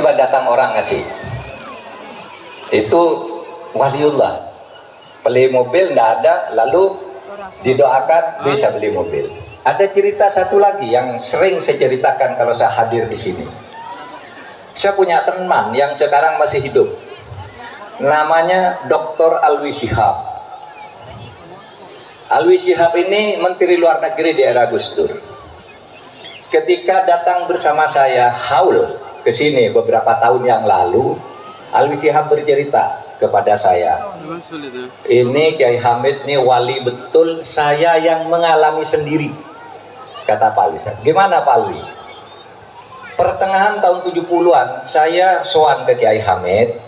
tiba-tiba datang orang ngasih. Itu waliullah. Beli mobil nggak ada, lalu didoakan bisa beli mobil. Ada cerita satu lagi yang sering saya ceritakan kalau saya hadir di sini. Saya punya teman yang sekarang masih hidup. Namanya Dr. Alwi Shihab. Alwi Shihab ini Menteri Luar Negeri di era Gus Dur. Ketika datang bersama saya haul ke sini beberapa tahun yang lalu, Alwi Shihab bercerita kepada saya, ini Kiai Hamid ini wali betul, saya yang mengalami sendiri. Kata Pak Alwi, gimana Pak Alwi? Pertengahan tahun 70-an saya sowan ke Kiai Hamid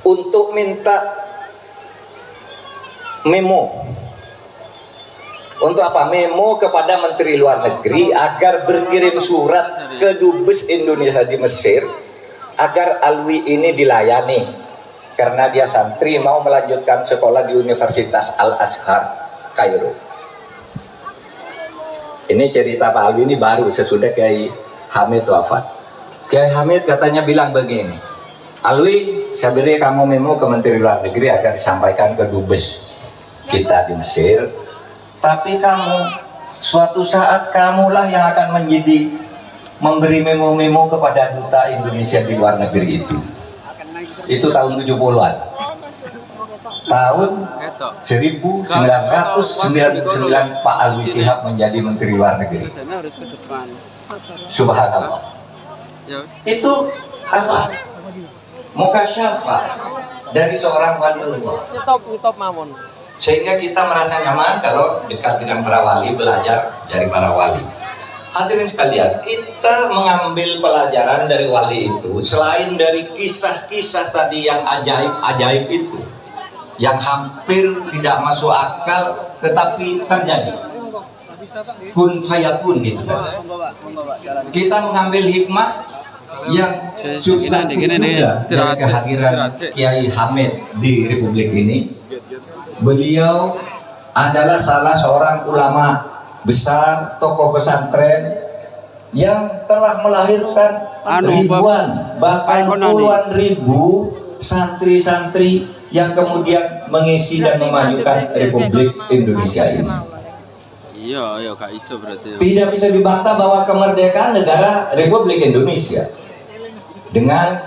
untuk minta memo. Untuk apa? Memo kepada Menteri Luar Negeri agar berkirim surat ke Dubes Indonesia di Mesir agar Alwi ini dilayani karena dia santri mau melanjutkan sekolah di Universitas Al-Azhar Kairo. Ini cerita Pak Alwi ini baru sesudah Kiai Hamid wafat. Kiai Hamid katanya bilang begini, Alwi, saya beri kamu memo ke Menteri Luar Negeri agar disampaikan ke Dubes kita di Mesir, tapi kamu suatu saat kamulah yang akan menjadi memberi memo-memo kepada duta Indonesia di luar negeri itu. Itu tahun 70-an. Tahun 1999 Pak Alwi Shihab menjadi Menteri Luar Negeri. Subhanallah. Itu apa? Mukasyafah dari seorang waliullah. Sehingga kita merasa nyaman kalau dekat dengan para wali, belajar dari para wali. Hadirin sekalian, kita mengambil pelajaran dari wali itu selain dari kisah-kisah tadi yang ajaib-ajaib itu, yang hampir tidak masuk akal tetapi terjadi, kun fayakun itu tadi. Kita mengambil hikmah yang substantif juga dari kehadiran Kiai Hamid di Republik ini. Beliau adalah salah seorang ulama besar, tokoh pesantren yang telah melahirkan ribuan bahkan puluhan ribu santri-santri yang kemudian mengisi dan memajukan Republik Indonesia ini. Iya, Kak Iso berarti. Tidak bisa dibantah bahwa kemerdekaan negara Republik Indonesia dengan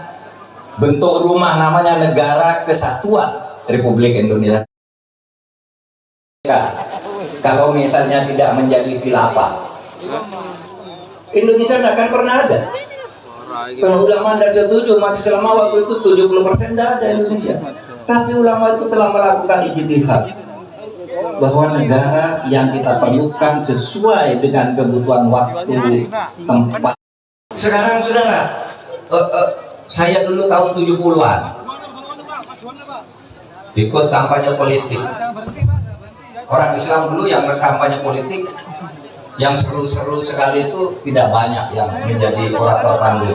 bentuk rumah namanya Negara Kesatuan Republik Indonesia. Kalau misalnya tidak menjadi khilafah, Indonesia tidak akan pernah ada. Kalau ulama tidak setuju, maka selama waktu itu 70% tidak ada Indonesia. Tapi ulama itu telah melakukan ijtihad bahwa negara yang kita perlukan sesuai dengan kebutuhan waktu, tempat. Sekarang saudara, saya dulu tahun 70-an ikut kampanye politik. Orang Islam dulu yang berkampanye politik yang seru-seru sekali itu tidak banyak yang menjadi orator panggil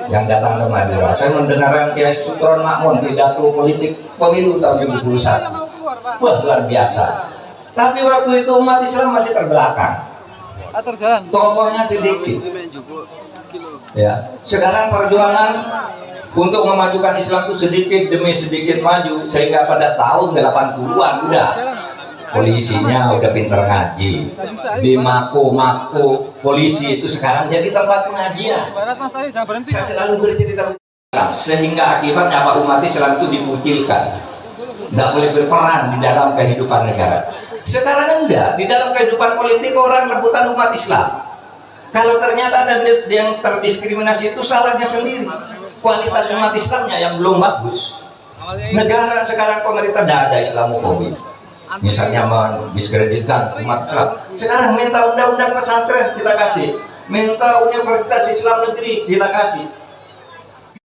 yang datang ke Madura. Saya mendengarkan Kiai Sukron Makmun pidato politik pemilu tahun 2021. Wah, luar biasa. Tapi waktu itu umat Islam masih terbelakang. Tokohnya sedikit. Ya, sekarang perjuangan untuk memajukan Islam itu sedikit demi sedikit maju, sehingga pada tahun 80-an udah polisinya udah pinter ngaji. Di mako-mako polisi itu sekarang jadi tempat pengajian. Saya selalu bercerita sehingga akibatnya apa, umat Islam itu dikucilkan, tidak boleh berperan di dalam kehidupan negara. Sekarang enggak, di dalam kehidupan politik orang rebutan umat Islam. Kalau ternyata ada yang terdiskriminasi, itu salahnya sendiri, kualitas umat Islamnya yang belum bagus. Negara sekarang pemerintah tidak ada Islamofobi, misalnya mendiskreditkan umat Islam. Sekarang minta undang-undang pesantren kita kasih, minta Universitas Islam Negeri kita kasih.